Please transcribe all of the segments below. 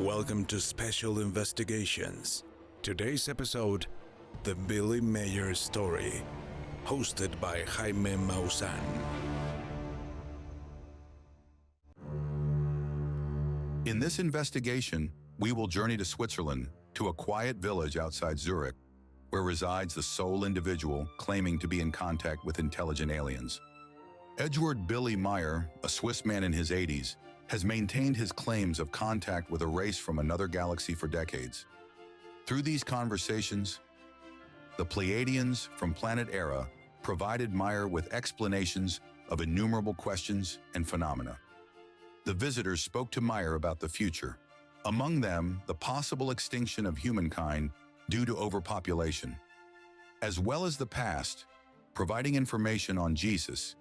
Welcome to Special Investigations. Today's episode, The Billy Meier Story, hosted by Jaime Maussan. In this investigation, we will journey to Switzerland, to a quiet village outside Zurich, where resides the sole individual claiming to be in contact with intelligent aliens. Eduard Billy Meier, a Swiss man in his 80s, has maintained his claims of contact with a race from another galaxy for decades. Through these conversations, the Pleiadians from planet Era provided Meier with explanations of innumerable questions and phenomena. The visitors spoke to Meier about the future, among them the possible extinction of humankind due to overpopulation, as well as the past, providing information on Jesus,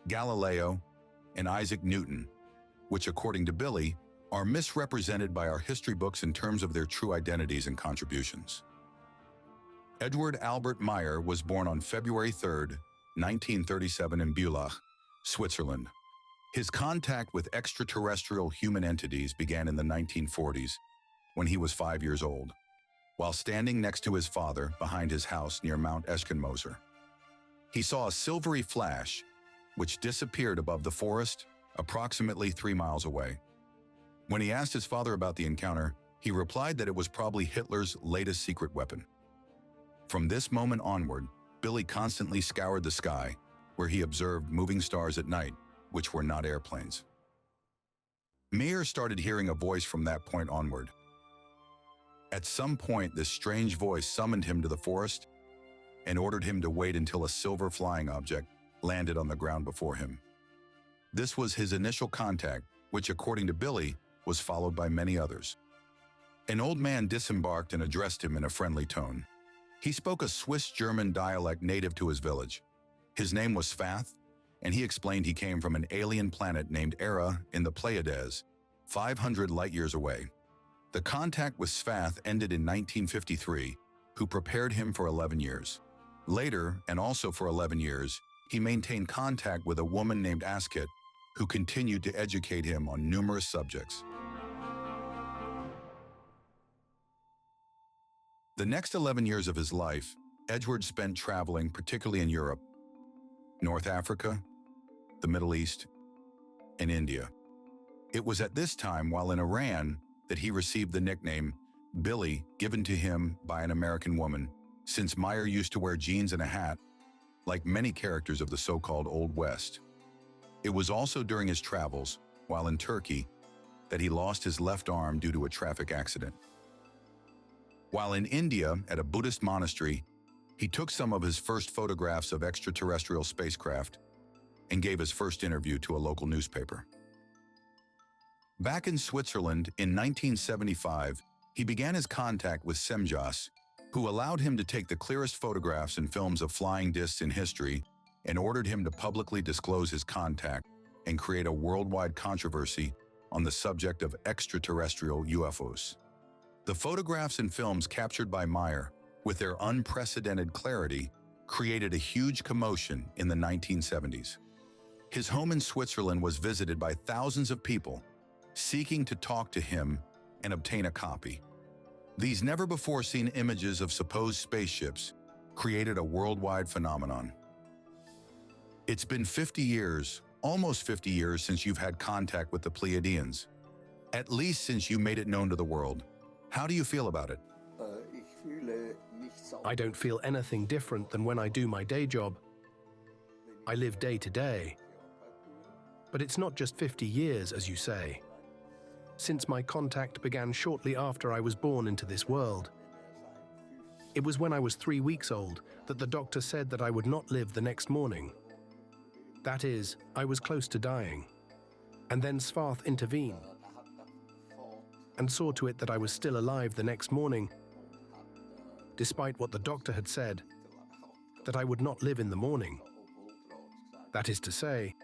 Galileo, and Isaac Newton, which, according to Billy, are misrepresented by our history books in terms of their true identities and contributions. Eduard Albert Meier was born on February 3, 1937 in Bülach, Switzerland. His contact with extraterrestrial human entities began in the 1940s, when he was 5 years old, while standing next to his father behind his house near Mount Eschenmoser. He saw a silvery flash, which disappeared above the forest approximately 3 miles away. When he asked his father about the encounter, he replied that it was probably Hitler's latest secret weapon. From this moment onward, Billy constantly scoured the sky, where he observed moving stars at night, which were not airplanes. Meier started hearing a voice from that point onward. At some point, this strange voice summoned him to the forest and ordered him to wait until a silver flying object landed on the ground before him. This was his initial contact, which, according to Billy, was followed by many others. An old man disembarked and addressed him in a friendly tone. He spoke a Swiss-German dialect native to his village. His name was Sfath, and he explained he came from an alien planet named Era in the Pleiades, 500 light-years away. The contact with Sfath ended in 1953, who prepared him for 11 years. Later, and also for 11 years, he maintained contact with a woman named Asket, who continued to educate him on numerous subjects. The next 11 years of his life, Eduard spent traveling particularly in Europe, North Africa, the Middle East, and India. It was at this time, while in Iran, that he received the nickname Billy, given to him by an American woman, since Meier used to wear jeans and a hat, like many characters of the so-called Old West. It was also during his travels, while in Turkey, that he lost his left arm due to a traffic accident. While in India, at a Buddhist monastery, he took some of his first photographs of extraterrestrial spacecraft and gave his first interview to a local newspaper. Back in Switzerland in 1975, he began his contact with Semjas, who allowed him to take the clearest photographs and films of flying discs in history and ordered him to publicly disclose his contact and create a worldwide controversy on the subject of extraterrestrial UFOs. The photographs and films captured by Meier, with their unprecedented clarity, created a huge commotion in the 1970s. His home in Switzerland was visited by thousands of people seeking to talk to him and obtain a copy. These never-before-seen images of supposed spaceships created a worldwide phenomenon. It's been 50 years, almost 50 years, since you've had contact with the Pleiadians. At least since you made it known to the world. How do you feel about it? I don't feel anything different than when I do my day job. I live day to day. But it's not just 50 years, as you say. Since my contact began shortly after I was born into this world. It was when I was 3 weeks old that the doctor said that I would not live the next morning. That is, I was close to dying. And then Sfath intervened and saw to it that I was still alive the next morning, despite what the doctor had said, that I would not live in the morning. That is to say,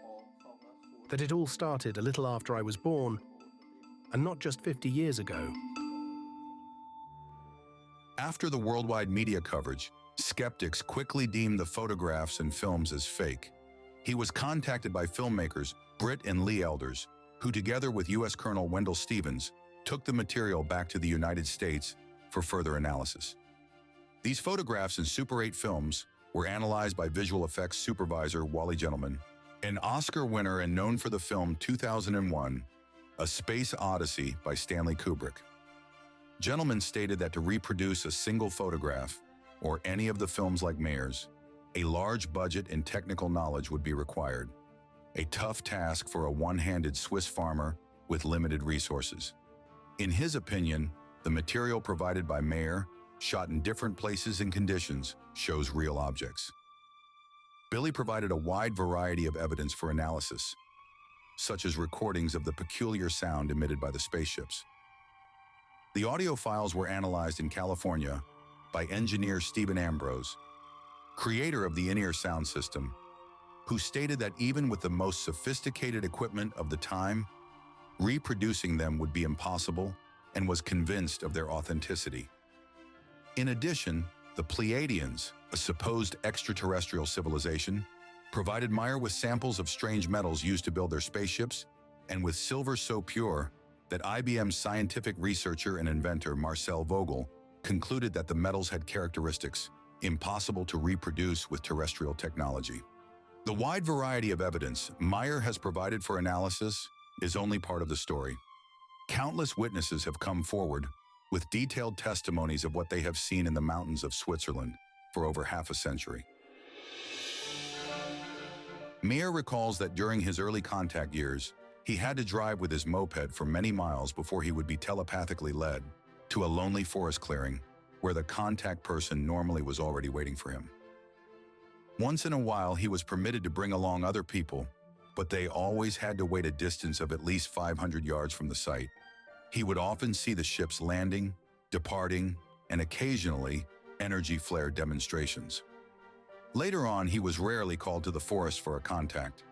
that it all started a little after I was born, and not just 50 years ago. After the worldwide media coverage, Skeptics quickly deemed the photographs and films as fake. He was contacted by filmmakers Britt and Lee Elders, who together with U.S. Colonel Wendell Stevens, took the material back to the United States for further analysis. These photographs and Super 8 films were analyzed by visual effects supervisor Wally Gentleman, an Oscar winner and known for the film 2001, A Space Odyssey by Stanley Kubrick. Gentleman stated that to reproduce a single photograph, or any of the films like Meier's, a large budget and technical knowledge would be required, a tough task for a one-handed Swiss farmer with limited resources. In his opinion, the material provided by Meier, shot in different places and conditions, shows real objects. Billy provided a wide variety of evidence for analysis, such as recordings of the peculiar sound emitted by the spaceships. The audio files were analyzed in California by engineer Stephen Ambrose, creator of the in-ear sound system, who stated that even with the most sophisticated equipment of the time, reproducing them would be impossible, and was convinced of their authenticity. In addition, the Plejadians, a supposed extraterrestrial civilization, provided Meier with samples of strange metals used to build their spaceships, and with silver so pure that IBM's scientific researcher and inventor Marcel Vogel concluded that the metals had characteristics impossible to reproduce with terrestrial technology. The wide variety of evidence Meier has provided for analysis is only part of the story. Countless witnesses have come forward with detailed testimonies of what they have seen in the mountains of Switzerland for over half a century. Meier recalls that during his early contact years, he had to drive with his moped for many miles before he would be telepathically led to a lonely forest clearing where the contact person normally was already waiting for him. Once in a while, he was permitted to bring along other people, but they always had to wait a distance of at least 500 yards from the site. He would often see the ships landing, departing, and occasionally energy flare demonstrations. Later on, he was rarely called to the forest for a contact.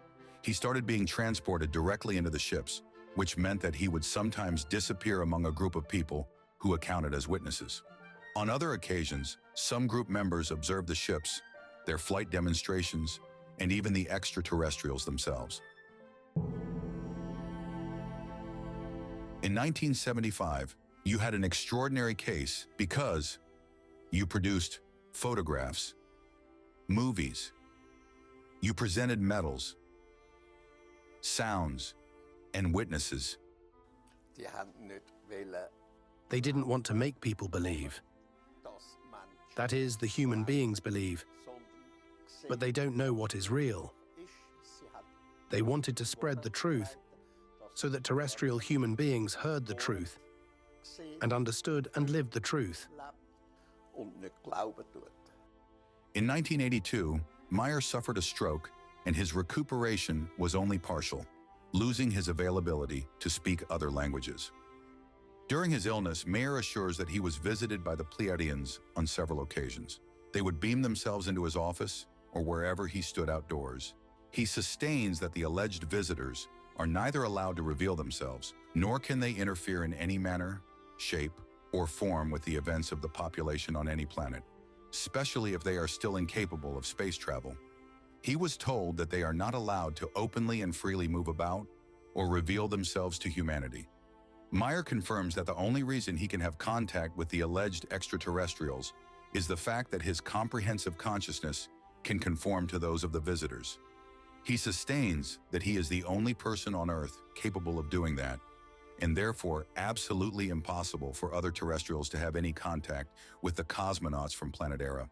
He started being transported directly into the ships, which meant that he would sometimes disappear among a group of people who accounted as witnesses. On other occasions, some group members observed the ships, their flight demonstrations, and even the extraterrestrials themselves. In 1975, you had an extraordinary case because you produced photographs, movies, you presented medals, sounds, and witnesses. They didn't want to make people believe. That is, the human beings believe. But they don't know what is real. They wanted to spread the truth so that terrestrial human beings heard the truth and understood and lived the truth. In 1982, Meier suffered a stroke and his recuperation was only partial, losing his availability to speak other languages. During his illness, Meier assures that he was visited by the Plejadians on several occasions. They would beam themselves into his office or wherever he stood outdoors. He sustains that the alleged visitors are neither allowed to reveal themselves, nor can they interfere in any manner, shape, or form with the events of the population on any planet, especially if they are still incapable of space travel. He was told that they are not allowed to openly and freely move about or reveal themselves to humanity. Meier confirms that the only reason he can have contact with the alleged extraterrestrials is the fact that his comprehensive consciousness can conform to those of the visitors. He sustains that he is the only person on Earth capable of doing that, and therefore absolutely impossible for other terrestrials to have any contact with the cosmonauts from planet Era.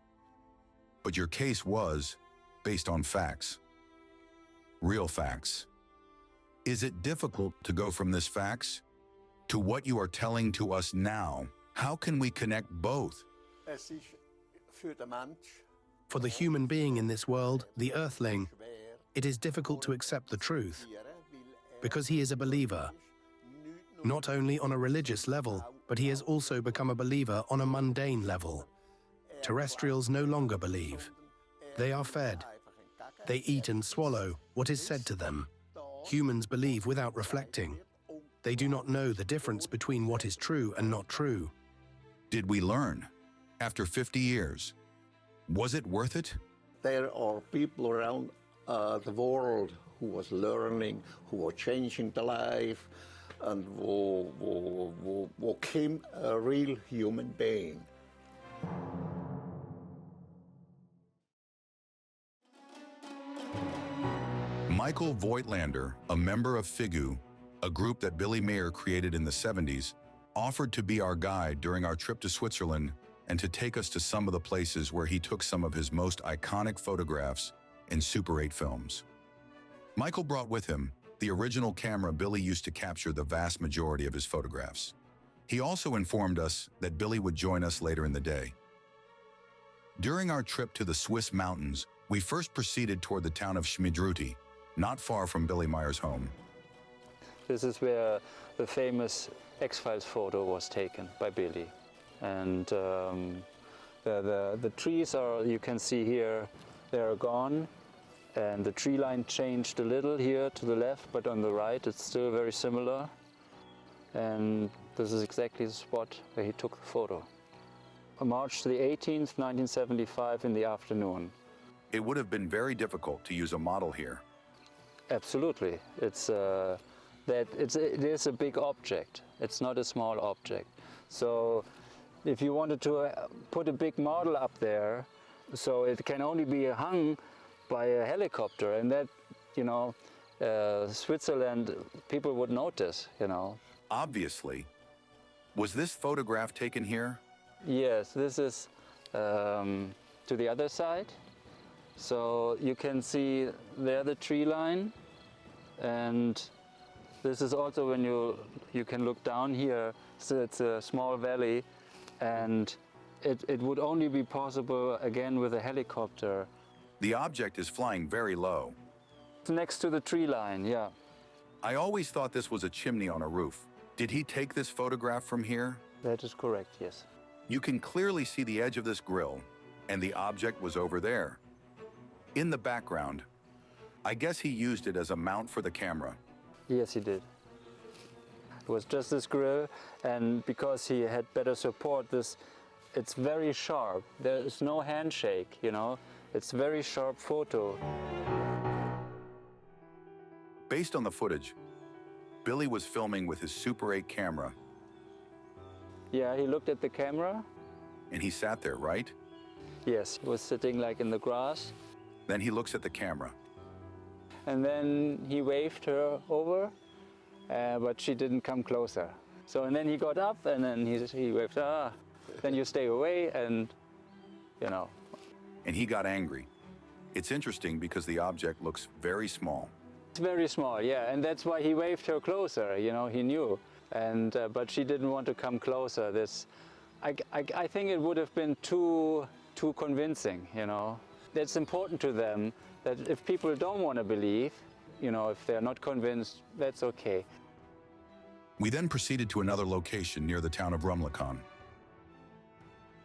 But your case was based on facts. Real facts. Is it difficult to go from this facts to what you are telling to us now? How can we connect both? For the human being in this world, the Earthling, it is difficult to accept the truth because he is a believer, not only on a religious level, but he has also become a believer on a mundane level. Terrestrials no longer believe. They are fed. They eat and swallow what is said to them. Humans believe without reflecting. They do not know the difference between what is true and not true. Did we learn? After 50 years, was it worth it? There are people around the world who was learning, who were changing the life, and became a real human being. Michael Voigtlander, a member of FIGU, a group that Billy Meier created in the 70s, offered to be our guide during our trip to Switzerland and to take us to some of the places where he took some of his most iconic photographs in Super 8 films. Michael brought with him the original camera Billy used to capture the vast majority of his photographs. He also informed us that Billy would join us later in the day. During our trip to the Swiss mountains, we first proceeded toward the town of Schmidruti, not far from Billy Meier's home. This is where the famous X-Files photo was taken by Billy. And the trees are, you can see here, they are gone. And the tree line changed a little here to the left, but on the right it's still very similar. And this is exactly the spot where he took the photo. On March the 18th, 1975 in the afternoon. It would have been very difficult to use a model here. Absolutely. It is a big object. It's not a small object. So if you wanted to put a big model up there, so it can only be hung by a helicopter, and that, you know, Switzerland, people would notice, you know. Obviously. Was this photograph taken here? Yes, this is to the other side. So you can see there the tree line, and this is also when you can look down here, so it's a small valley, and it would only be possible again with a helicopter. The object is flying very low. It's next to the tree line, yeah. I always thought this was a chimney on a roof. Did he take this photograph from here? That is correct, yes. You can clearly see the edge of this grill, and the object was over there. In the background, I guess he used it as a mount for the camera. Yes, he did. It was just this grill, and because he had better support, it's very sharp. There is no handshake, you know. It's very sharp photo. Based on the footage, Billy was filming with his Super 8 camera. Yeah, he looked at the camera. And he sat there, right? Yes, he was sitting like in the grass. Then he looks at the camera. And then he waved her over, but she didn't come closer. So, and then he got up and then he waved, then you stay away, and, you know. And he got angry. It's interesting because the object looks very small. It's very small, yeah, and that's why he waved her closer, you know, he knew. And, but she didn't want to come closer. I think it would have been too convincing, you know. It's important to them that if people don't want to believe, you know, if they're not convinced, that's okay. We then proceeded to another location near the town of Rumlikon.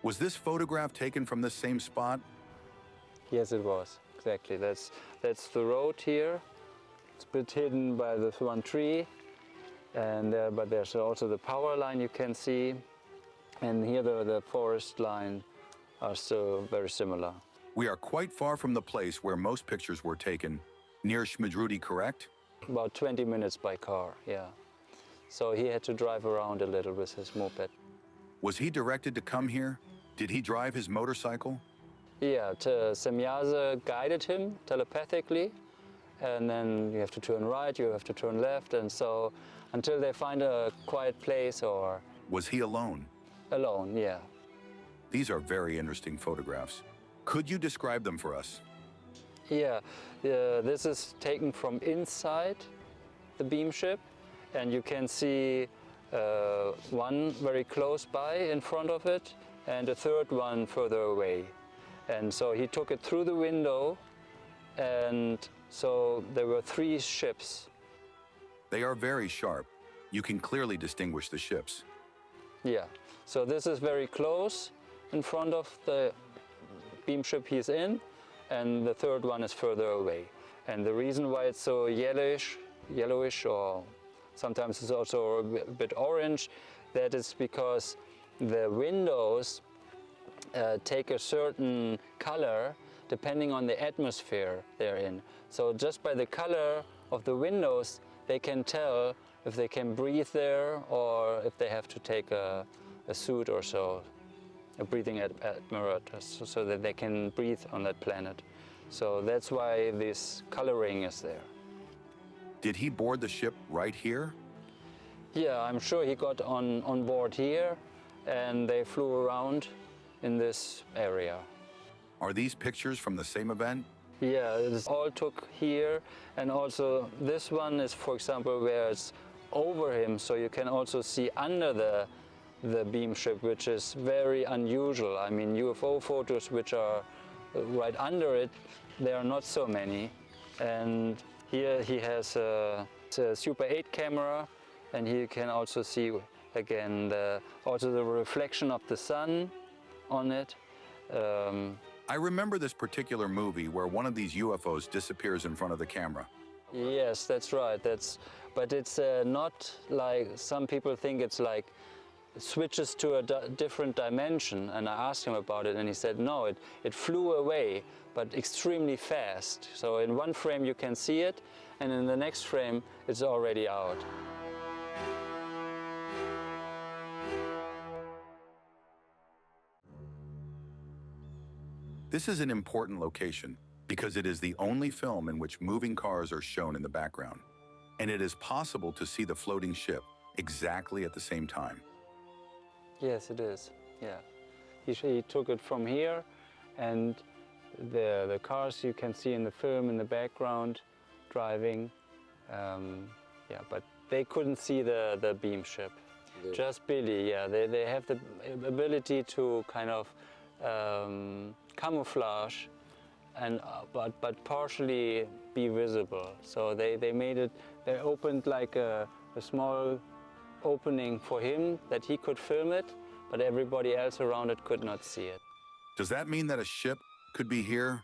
Was this photograph taken from this same spot? Yes, it was, exactly. That's the road here. It's a bit hidden by this one tree, and but there's also the power line you can see, and here the forest line are still very similar. We are quite far from the place where most pictures were taken, near Schmidruti, correct? About 20 minutes by car, yeah. So he had to drive around a little with his moped. Was he directed to come here? Did he drive his motorcycle? Yeah, Semyaza guided him telepathically, and then you have to turn right, you have to turn left, and so until they find a quiet place or... Was he alone? Alone, yeah. These are very interesting photographs. Could you describe them for us? Yeah, this is taken from inside the Beamship, and you can see one very close by in front of it, and a third one further away. And so he took it through the window, and so there were 3 ships. They are very sharp. You can clearly distinguish the ships. Yeah, so this is very close in front of the Beamship he's in, and the third one is further away. And the reason why it's so yellowish, or sometimes it's also a bit orange, that is because the windows take a certain color depending on the atmosphere they're in. So just by the color of the windows, they can tell if they can breathe there, or if they have to take a suit or so, a breathing apparatus, so that they can breathe on that planet. So that's why this coloring is there. Did he board the ship right here? Yeah, I'm sure he got on board here, and they flew around in this area. Are these pictures from the same event? Yeah, it's all took here, and also this one is, for example, where it's over him, so you can also see under the Beamship, which is very unusual. I mean, UFO photos which are right under it, there are not so many. And here he has a Super 8 camera, and here you can also see again also the reflection of the sun on it. I remember this particular movie where one of these UFOs disappears in front of the camera. Yes, that's right. But it's not like some people think it's like it switches to a different dimension. And I asked him about it, and he said no, it flew away, but extremely fast. So in one frame you can see it, and in the next frame it's already out. This is an important location because it is the only film in which moving cars are shown in the background, and it is possible to see the floating ship exactly at the same time. Yes, it is. Yeah, he took it from here, and the cars you can see in the film in the background driving. Yeah, but they couldn't see the Beamship. Just Billy. Yeah, they have the ability to kind of camouflage, and but partially be visible. So they made it. They opened like a small opening for him that he could film it, but everybody else around it could not see it. Does that mean that a ship could be here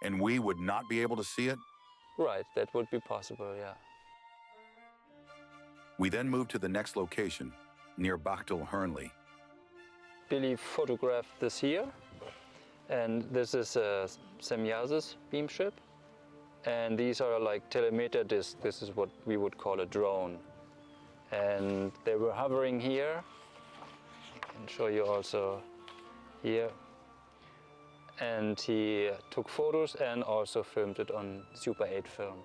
and we would not be able to see it? Right, that would be possible, yeah. We then moved to the next location, near Bachtel Hernley. Billy photographed this here, and this is a Semyasis Beamship, and these are like telemeter discs. This is what we would call a drone. And they were hovering here. I can show you also here. And he took photos and also filmed it on Super 8 film.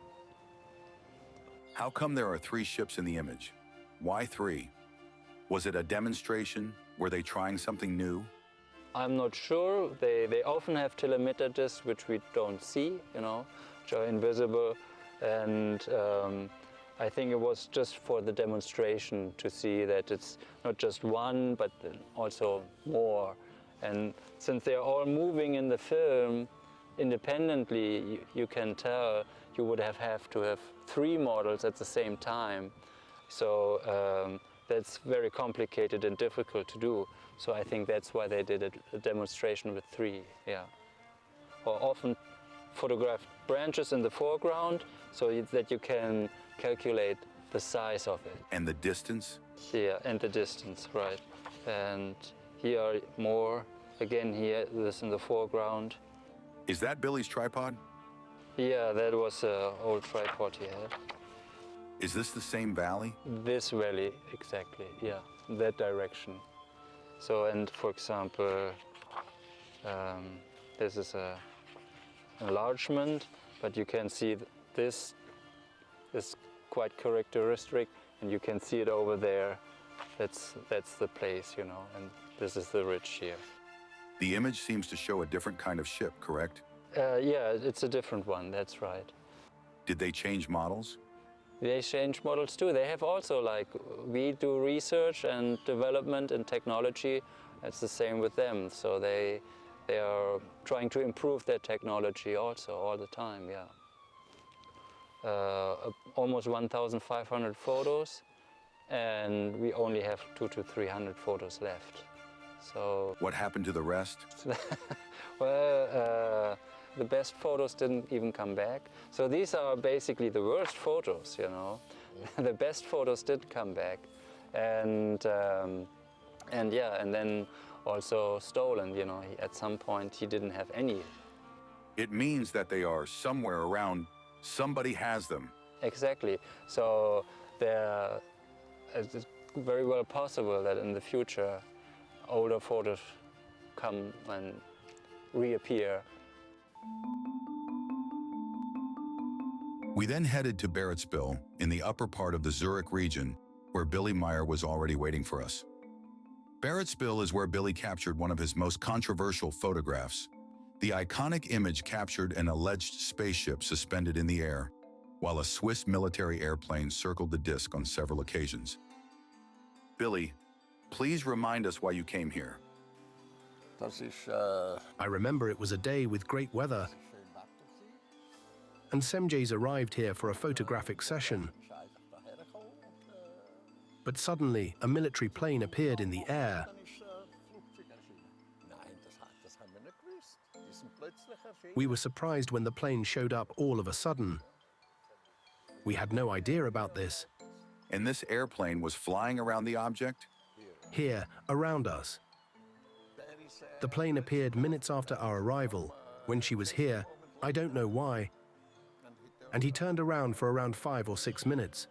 How come there are 3 ships in the image? Why 3? Was it a demonstration? Were they trying something new? I'm not sure. They often have telemeter discs which we don't see, you know, which are invisible. And I think it was just for the demonstration to see that it's not just one, but also more. And since they're all moving in the film independently, you can tell you would have to have 3 models at the same time. So that's very complicated and difficult to do. So I think that's why they did a demonstration with 3, yeah. Or often photograph branches in the foreground so that you can calculate the size of it. And the distance? Yeah, and the distance, right. And here more, again here, this in the foreground. Is that Billy's tripod? Yeah, that was an old tripod he had. Is this the same valley? This valley, exactly, yeah, that direction. So, and for example, this is a enlargement, but you can see this is quite characteristic, and you can see it over there. That's the place, you know, and this is the ridge here. The image seems to show a different kind of ship, correct? Yeah, it's a different one, that's right. Did they change models? They change models too. They have also, like, we do research and development and technology. It's the same with them. So they are trying to improve their technology also all the time, yeah. Almost 1,500 photos, and we only have 200 to 300 photos left. So what happened to the rest? Well, the best photos didn't even come back. So these are basically the worst photos, you know. The best photos did come back, and yeah, and then also stolen. You know, at some point he didn't have any. It means that they are somewhere around. Somebody has them. Exactly. So it's very well possible that in the future older photos come and reappear. We then headed to Barrettspill in the upper part of the Zurich region, where Billy Meier was already waiting for us. Barrettspill is where Billy captured one of his most controversial photographs. The iconic image captured an alleged spaceship suspended in the air, while a Swiss military airplane circled the disk on several occasions. Billy, please remind us why you came here. I remember it was a day with great weather, and Semjay's arrived here for a photographic session. But suddenly, a military plane appeared in the air. We were surprised when the plane showed up all of a sudden. We had no idea about this. And this airplane was flying around the object? Here, around us. The plane appeared minutes after our arrival. When she was here, I don't know why. And he turned around for around 5 or 6 minutes.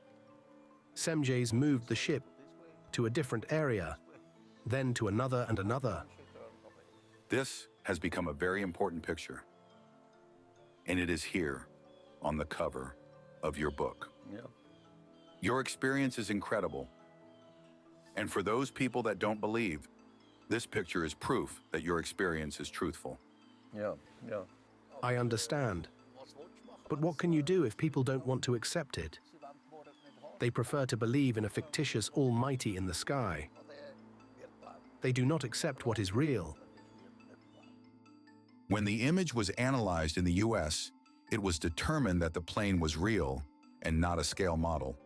Semjay's moved the ship to a different area, then to another and another. This has become a very important picture. And it is here, on the cover of your book. Yeah. Your experience is incredible. And for those people that don't believe, this picture is proof that your experience is truthful. Yeah, yeah. I understand. But what can you do if people don't want to accept it? They prefer to believe in a fictitious almighty in the sky. They do not accept what is real. When the image was analyzed in the US, it was determined that the plane was real and not a scale model.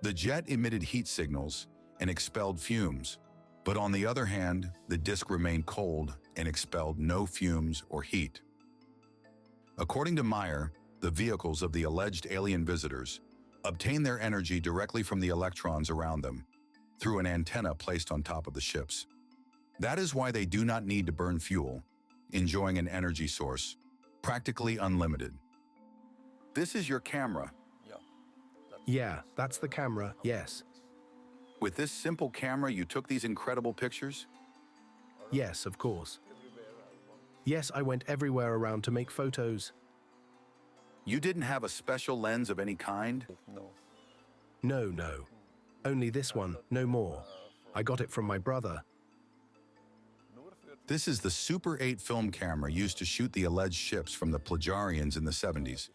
The jet emitted heat signals and expelled fumes, but on the other hand, the disk remained cold and expelled no fumes or heat. According to Meier, the vehicles of the alleged alien visitors obtain their energy directly from the electrons around them through an antenna placed on top of the ships. That is why they do not need to burn fuel, enjoying an energy source, practically unlimited. This is your camera. Yeah, that's the camera, yes. With this simple camera, you took these incredible pictures? Yes, of course. Yes, I went everywhere around to make photos. You didn't have a special lens of any kind? No. Only this one, no more. I got it from my brother. This is the Super 8 film camera used to shoot the alleged ships from the Plejarians in the 70s.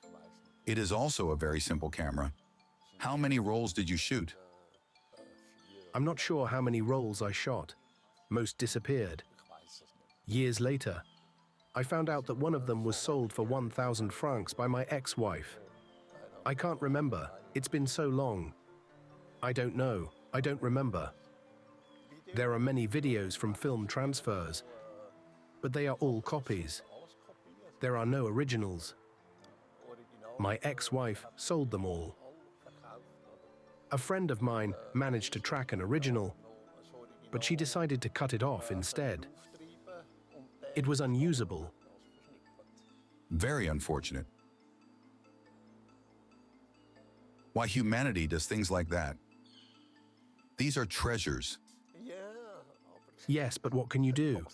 It is also a very simple camera. How many rolls did you shoot? I'm not sure how many rolls I shot. Most disappeared. Years later, I found out that one of them was sold for 1,000 francs by my ex-wife. I can't remember. It's been so long. I don't know. I don't remember. There are many videos from film transfers, but they are all copies. There are no originals. My ex-wife sold them all. A friend of mine managed to track an original, but she decided to cut it off instead. It was unusable. Very unfortunate. Why humanity does things like that? These are treasures. Yes, but what can you do?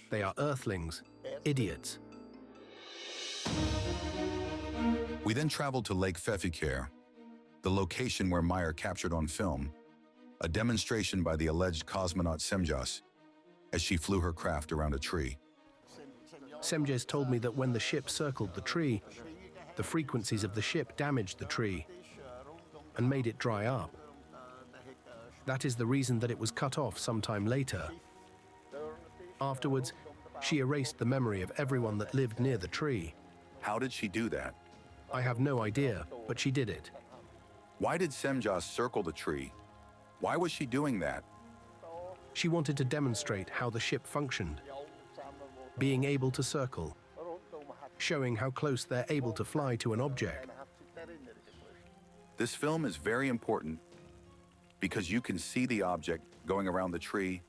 They are earthlings, idiots. We then traveled to Lake Pfeffiker, the location where Meier captured on film a demonstration by the alleged cosmonaut Semjas as she flew her craft around a tree. Semjes told me that when the ship circled the tree, the frequencies of the ship damaged the tree and made it dry up. That is the reason that it was cut off sometime later. Afterwards, she erased the memory of everyone that lived near the tree. How did she do that? I have no idea, but she did it. Why did Semjas circle the tree? Why was she doing that? She wanted to demonstrate how the ship functioned, being able to circle, showing how close they're able to fly to an object. This film is very important because you can see the object going around the tree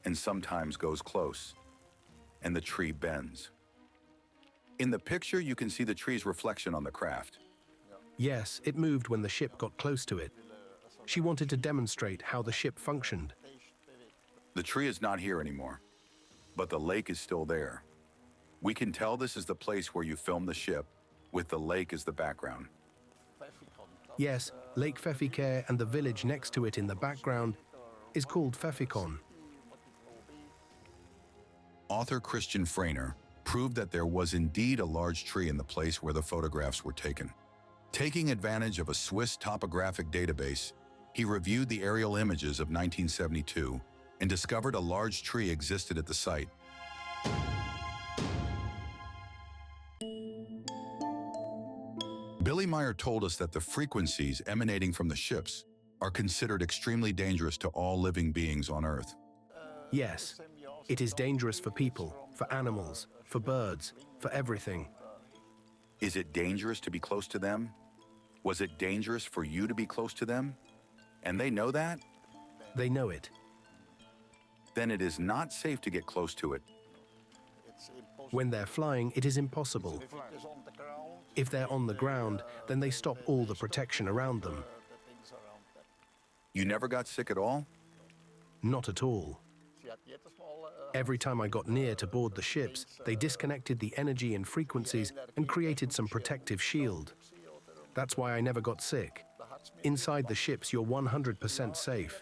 and sometimes goes close, and the tree bends. In the picture, you can see the tree's reflection on the craft. Yes, it moved when the ship got close to it. She wanted to demonstrate how the ship functioned. The tree is not here anymore, but the lake is still there. We can tell this is the place where you filmed the ship, with the lake as the background. Yes, Lake Pfeffikon and the village next to it in the background is called Pfeffikon. Author Christian Freiner proved that there was indeed a large tree in the place where the photographs were taken. Taking advantage of a Swiss topographic database, he reviewed the aerial images of 1972 and discovered a large tree existed at the site. Billy Meier told us that the frequencies emanating from the ships are considered extremely dangerous to all living beings on Earth. Yes, it is dangerous for people, for animals, for birds, for everything. Is it dangerous to be close to them? Was it dangerous for you to be close to them? And they know that? They know it. Then it is not safe to get close to it. When they're flying, it is impossible. If they're on the ground, then they stop all the protection around them. You never got sick at all? Not at all. Every time I got near to board the ships, they disconnected the energy and frequencies and created some protective shield. That's why I never got sick. Inside the ships, you're 100% safe.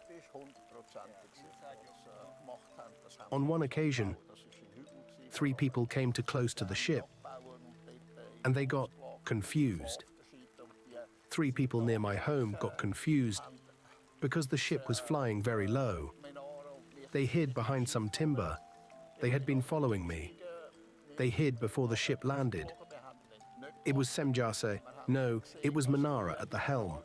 On one occasion, 3 people came too close to the ship, and they got confused. 3 people near my home got confused because the ship was flying very low. They hid behind some timber. They had been following me. They hid before the ship landed. It was Semjase. No, it was Manara at the helm.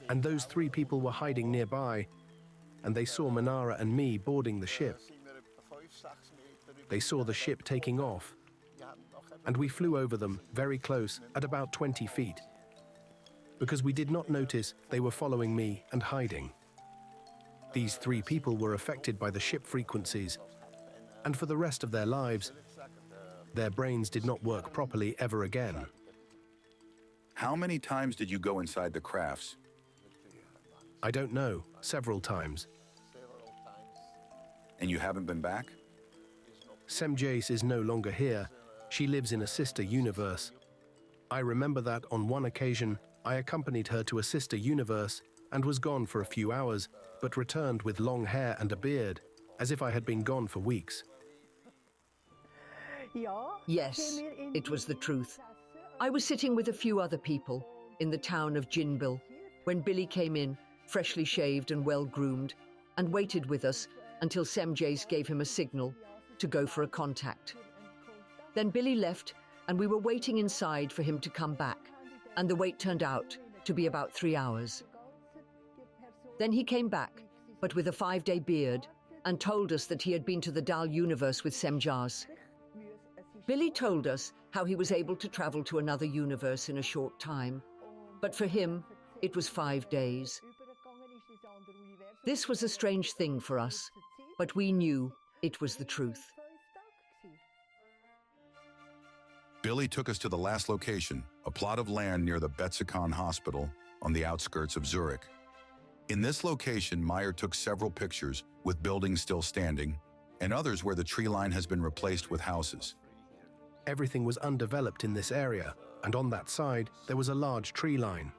And those 3 people were hiding nearby, and they saw Manara and me boarding the ship. They saw the ship taking off, and we flew over them very close at about 20 feet, because we did not notice they were following me and hiding. These 3 people were affected by the ship frequencies, and for the rest of their lives, their brains did not work properly ever again. How many times did you go inside the crafts? I don't know, several times. And you haven't been back? Semjase is no longer here. She lives in a sister universe. I remember that on one occasion, I accompanied her to a sister universe and was gone for a few hours, but returned with long hair and a beard, as if I had been gone for weeks. Yes, it was the truth. I was sitting with a few other people in the town of Jinbil when Billy came in, freshly shaved and well-groomed, and waited with us until Semjase gave him a signal to go for a contact. Then Billy left, and we were waiting inside for him to come back, and the wait turned out to be about 3 hours. Then he came back, but with a 5-day beard, and told us that he had been to the Dal universe with Semjase. Billy told us how he was able to travel to another universe in a short time, but for him, it was 5 days. This was a strange thing for us, but we knew it was the truth. Billy took us to the last location, a plot of land near the Betzikon Hospital on the outskirts of Zurich. In this location, Meier took several pictures with buildings still standing, and others where the tree line has been replaced with houses. Everything was undeveloped in this area, and on that side, there was a large tree line.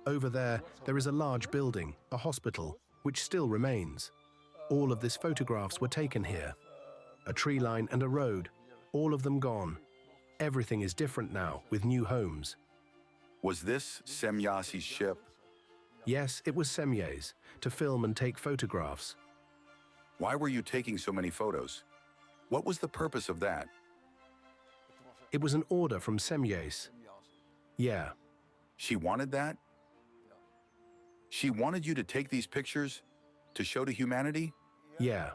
Over there is a large building, a hospital, which still remains. All of these photographs were taken here. A tree line and a road, all of them gone. Everything is different now, with new homes. Was this Semjase's ship? Yes, it was Semjase, to film and take photographs. Why were you taking so many photos? What was the purpose of that? It was an order from Semjase. Yeah. She wanted that? She wanted you to take these pictures to show to humanity? Yeah.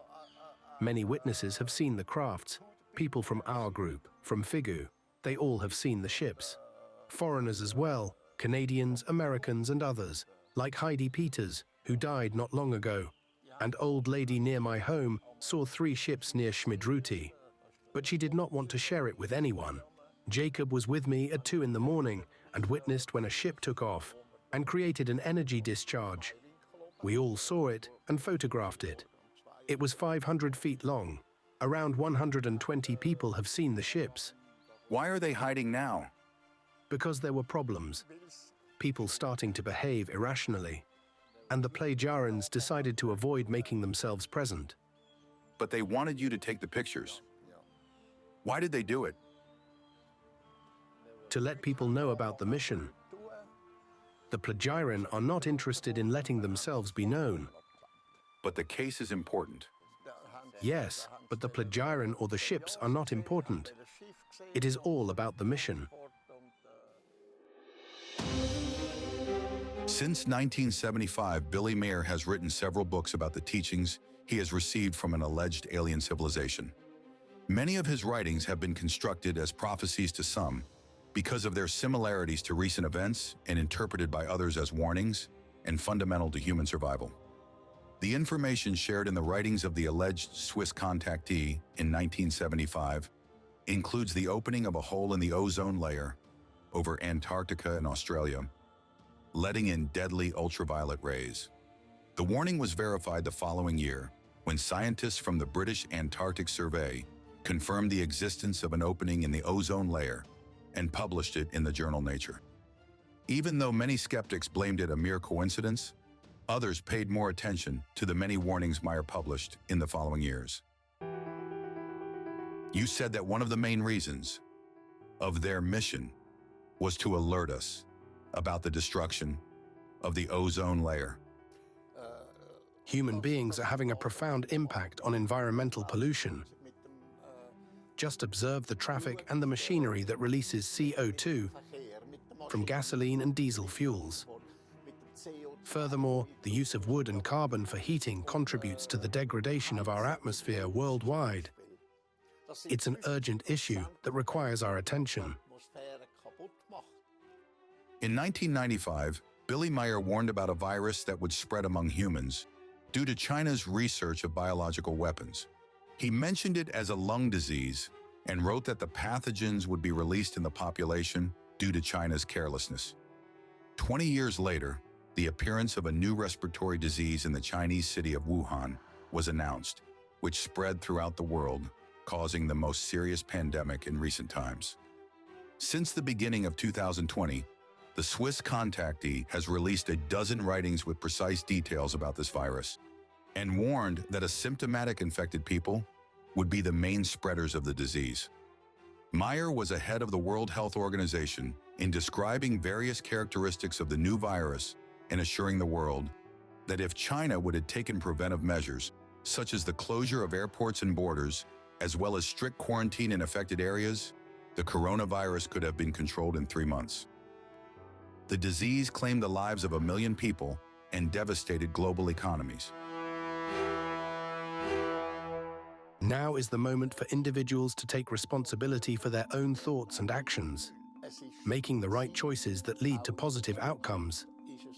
Many witnesses have seen the crafts. People from our group, from Figu, they all have seen the ships. Foreigners as well, Canadians, Americans and others, like Heidi Peters, who died not long ago. An old lady near my home saw 3 ships near Schmidruti, but she did not want to share it with anyone. Jacob was with me at 2 in the morning and witnessed when a ship took off. and created an energy discharge. We all saw it and photographed it. It was 500 feet long. Around 120 people have seen the ships. Why are they hiding now? Because there were problems. People starting to behave irrationally. And the Plejarens decided to avoid making themselves present. But they wanted you to take the pictures. Why did they do it? To let people know about the mission. The Plejaren are not interested in letting themselves be known. But the case is important. Yes, but the Plejaren or the ships are not important. It is all about the mission. Since 1975, Billy Meier has written several books about the teachings he has received from an alleged alien civilization. Many of his writings have been constructed as prophecies to some because of their similarities to recent events and interpreted by others as warnings and fundamental to human survival. The information shared in the writings of the alleged Swiss contactee in 1975 includes the opening of a hole in the ozone layer over Antarctica and Australia, letting in deadly ultraviolet rays. The warning was verified the following year when scientists from the British Antarctic Survey confirmed the existence of an opening in the ozone layer and published it in the journal Nature. Even though many skeptics blamed it a mere coincidence, others paid more attention to the many warnings Meier published in the following years. You said that one of the main reasons of their mission was to alert us about the destruction of the ozone layer. Human beings are having a profound impact on environmental pollution. Just observe the traffic and the machinery that releases CO2 from gasoline and diesel fuels. Furthermore, the use of wood and carbon for heating contributes to the degradation of our atmosphere worldwide. It's an urgent issue that requires our attention. In 1995, Billy Meier warned about a virus that would spread among humans due to China's research of biological weapons. He mentioned it as a lung disease and wrote that the pathogens would be released in the population due to China's carelessness. 20 years later, the appearance of a new respiratory disease in the Chinese city of Wuhan was announced, which spread throughout the world, causing the most serious pandemic in recent times. Since the beginning of 2020, the Swiss contactee has released a dozen writings with precise details about this virus and warned that asymptomatic infected people would be the main spreaders of the disease. Meier was ahead of the World Health Organization in describing various characteristics of the new virus and assuring the world that if China would have taken preventive measures, such as the closure of airports and borders, as well as strict quarantine in affected areas, the coronavirus could have been controlled in 3 months. The disease claimed the lives of 1 million people and devastated global economies. Now is the moment for individuals to take responsibility for their own thoughts and actions, making the right choices that lead to positive outcomes.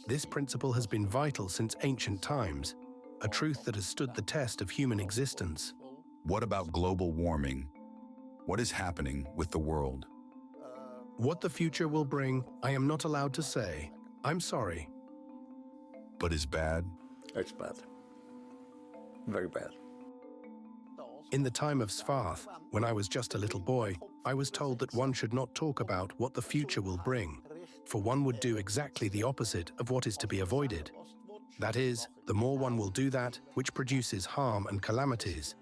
This principle has been vital since ancient times, a truth that has stood the test of human existence. What about global warming? What is happening with the world? What the future will bring, I am not allowed to say. I'm sorry. But is bad? It's bad. Very bad. In the time of Svarth, when I was just a little boy, I was told that one should not talk about what the future will bring, for one would do exactly the opposite of what is to be avoided. That is, the more one will do that, which produces harm and calamities.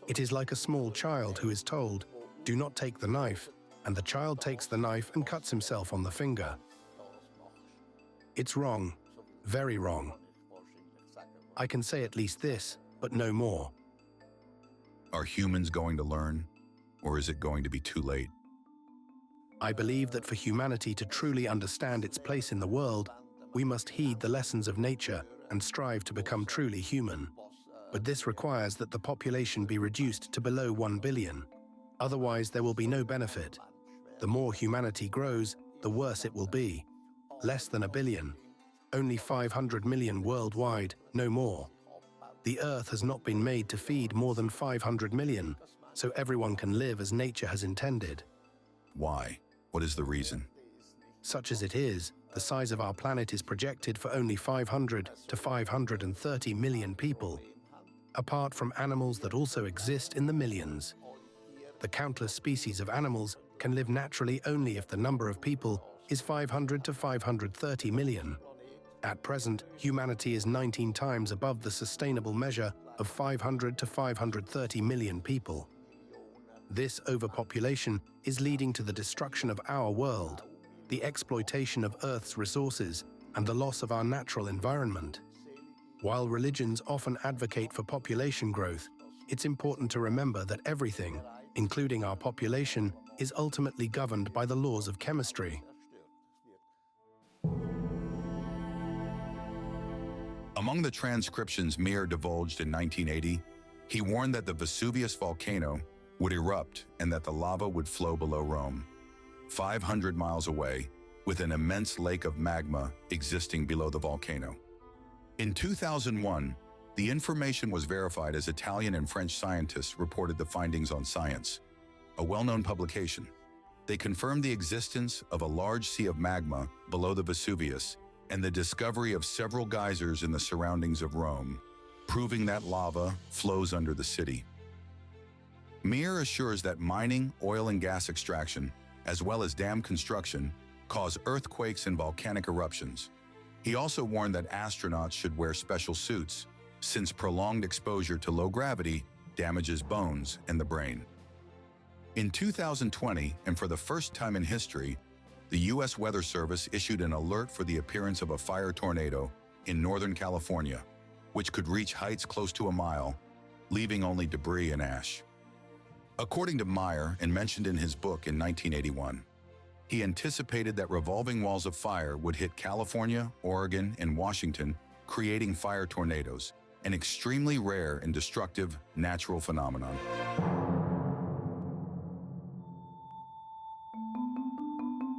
It is like a small child who is told, "Do not take the knife," and the child takes the knife and cuts himself on the finger. It's wrong, very wrong. I can say at least this, but no more. Are humans going to learn, or is it going to be too late? I believe that for humanity to truly understand its place in the world, we must heed the lessons of nature and strive to become truly human. But this requires that the population be reduced to below 1 billion. Otherwise, there will be no benefit. The more humanity grows, the worse it will be. Less than 1 billion. Only 500 million worldwide, no more. The Earth has not been made to feed more than 500 million, so everyone can live as nature has intended. Why? What is the reason? Such as it is, the size of our planet is projected for only 500 to 530 million people, apart from animals that also exist in the millions. The countless species of animals can live naturally only if the number of people is 500 to 530 million. At present, humanity is 19 times above the sustainable measure of 500 to 530 million people. This overpopulation is leading to the destruction of our world, the exploitation of Earth's resources, and the loss of our natural environment. While religions often advocate for population growth, it's important to remember that everything, including our population, is ultimately governed by the laws of chemistry. Among the transcriptions Meier divulged in 1980, he warned that the Vesuvius volcano would erupt and that the lava would flow below Rome, 500 miles away, with an immense lake of magma existing below the volcano. In 2001, the information was verified as Italian and French scientists reported the findings on Science, a well-known publication. They confirmed the existence of a large sea of magma below the Vesuvius and the discovery of several geysers in the surroundings of Rome, proving that lava flows under the city. Meier assures that mining, oil and gas extraction, as well as dam construction, cause earthquakes and volcanic eruptions. He also warned that astronauts should wear special suits, since prolonged exposure to low gravity damages bones and the brain. In 2020, and for the first time in history, the U.S. Weather Service issued an alert for the appearance of a fire tornado in Northern California, which could reach heights close to a mile, leaving only debris and ash. According to Meier, and mentioned in his book in 1981, he anticipated that revolving walls of fire would hit California, Oregon, and Washington, creating fire tornadoes, an extremely rare and destructive natural phenomenon.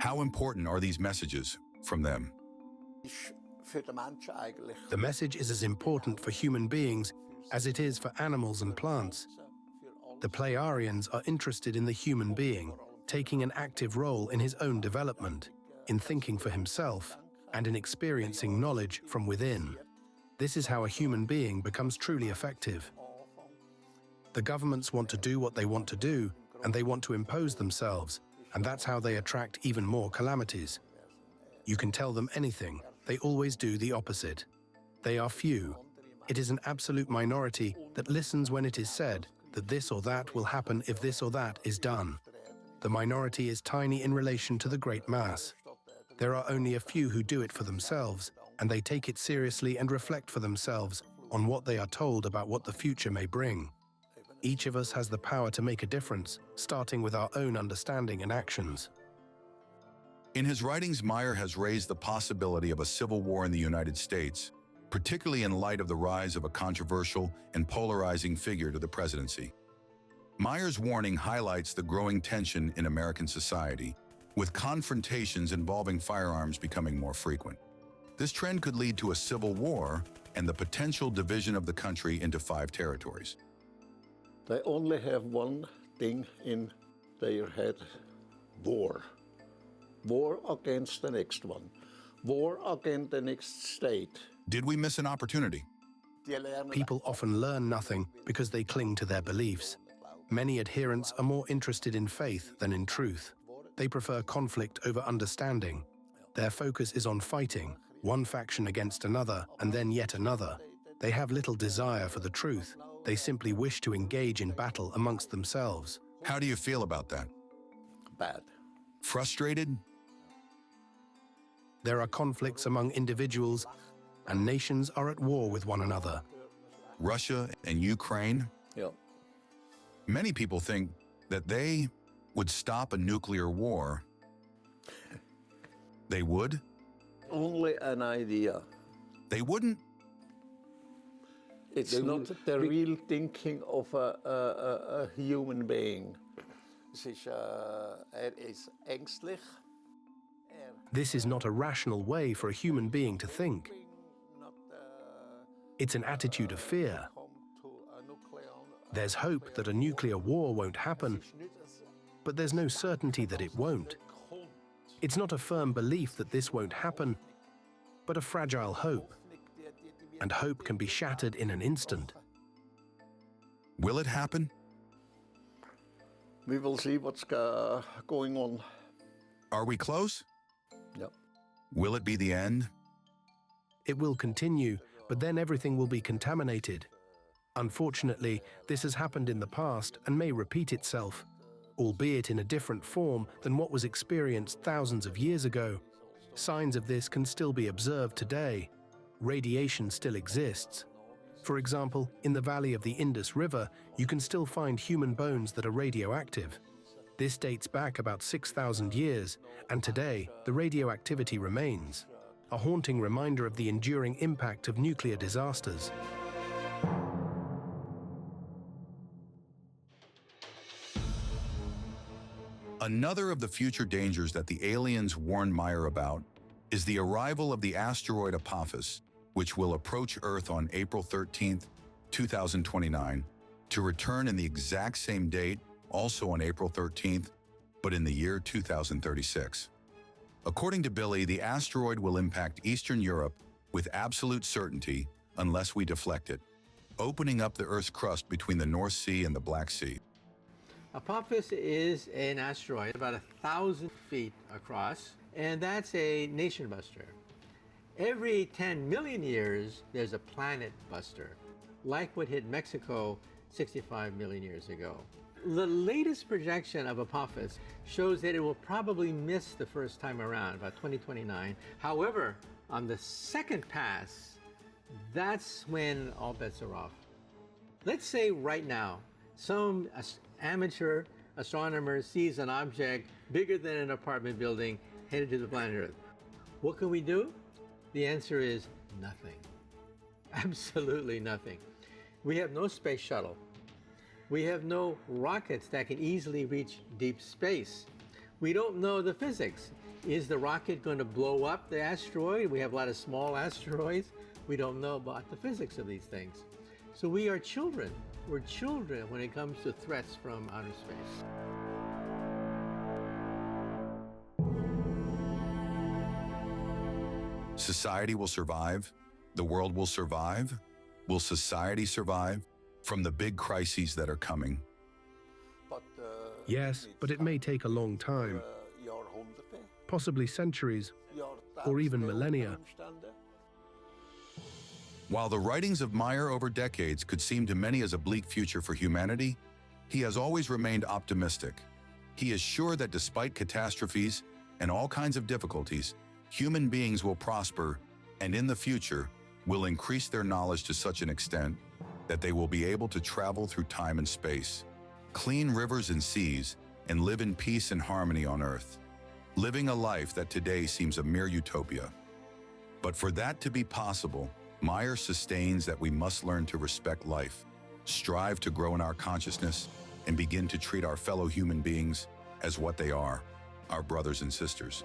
How important are these messages from them? The message is as important for human beings as it is for animals and plants. The Plejarians are interested in the human being, taking an active role in his own development, in thinking for himself, and in experiencing knowledge from within. This is how a human being becomes truly effective. The governments want to do what they want to do, and they want to impose themselves, and that's how they attract even more calamities. You can tell them anything, they always do the opposite. They are few. It is an absolute minority that listens when it is said that this or that will happen if this or that is done. The minority is tiny in relation to the great mass. There are only a few who do it for themselves, and they take it seriously and reflect for themselves on what they are told about what the future may bring. Each of us has the power to make a difference, starting with our own understanding and actions. In his writings, Meier has raised the possibility of a civil war in the United States, particularly in light of the rise of a controversial and polarizing figure to the presidency. Meier's warning highlights the growing tension in American society, with confrontations involving firearms becoming more frequent. This trend could lead to a civil war and the potential division of the country into 5 territories. They only have one thing in their head: war. War against the next one. War against the next state. Did we miss an opportunity? People often learn nothing because they cling to their beliefs. Many adherents are more interested in faith than in truth. They prefer conflict over understanding. Their focus is on fighting, one faction against another, and then yet another. They have little desire for the truth. They simply wish to engage in battle amongst themselves. How do you feel about that? Bad. Frustrated? There are conflicts among individuals, and nations are at war with one another. Russia and Ukraine? Yeah. Many people think that they would stop a nuclear war. They would? Only an idea. They wouldn't? It's not the real thinking of a human being. This is not a rational way for a human being to think. It's an attitude of fear. There's hope that a nuclear war won't happen, but there's no certainty that it won't. It's not a firm belief that this won't happen, but a fragile hope. And hope can be shattered in an instant. Will it happen? We will see what's going on. Are we close? Yep. Will it be the end? It will continue, but then everything will be contaminated. Unfortunately, this has happened in the past and may repeat itself, albeit in a different form than what was experienced thousands of years ago. Signs of this can still be observed today. Radiation still exists. For example, in the valley of the Indus River, you can still find human bones that are radioactive. This dates back about 6,000 years, and today the radioactivity remains, a haunting reminder of the enduring impact of nuclear disasters. Another of the future dangers that the aliens warned Meier about is the arrival of the asteroid Apophis, which will approach Earth on April 13, 2029, to return in the exact same date, also on April 13th, but in the year 2036. According to Billy, the asteroid will impact Eastern Europe with absolute certainty unless we deflect it, opening up the Earth's crust between the North Sea and the Black Sea. Apophis is an asteroid about 1,000 feet across, and that's a nation buster. Every 10 million years, there's a planet buster, like what hit Mexico 65 million years ago. The latest projection of Apophis shows that it will probably miss the first time around, about 2029. However, on the second pass, that's when all bets are off. Let's say right now, some amateur astronomer sees an object bigger than an apartment building headed to the planet Earth. What can we do? The answer is nothing. Absolutely nothing. We have no space shuttle. We have no rockets that can easily reach deep space. We don't know the physics. Is the rocket going to blow up the asteroid? We have a lot of small asteroids. We don't know about the physics of these things. So we are children. We're children when it comes to threats from outer space. Society will survive. The world will survive. Will society survive from the big crises that are coming? Yes, but it may take a long time, possibly centuries, or even millennia. While the writings of Meier over decades could seem to many as a bleak future for humanity, he has always remained optimistic. He is sure that despite catastrophes and all kinds of difficulties, human beings will prosper and in the future will increase their knowledge to such an extent that they will be able to travel through time and space, clean rivers and seas, and live in peace and harmony on Earth, living a life that today seems a mere utopia. But for that to be possible, Meier sustains that we must learn to respect life, strive to grow in our consciousness, and begin to treat our fellow human beings as what they are, our brothers and sisters.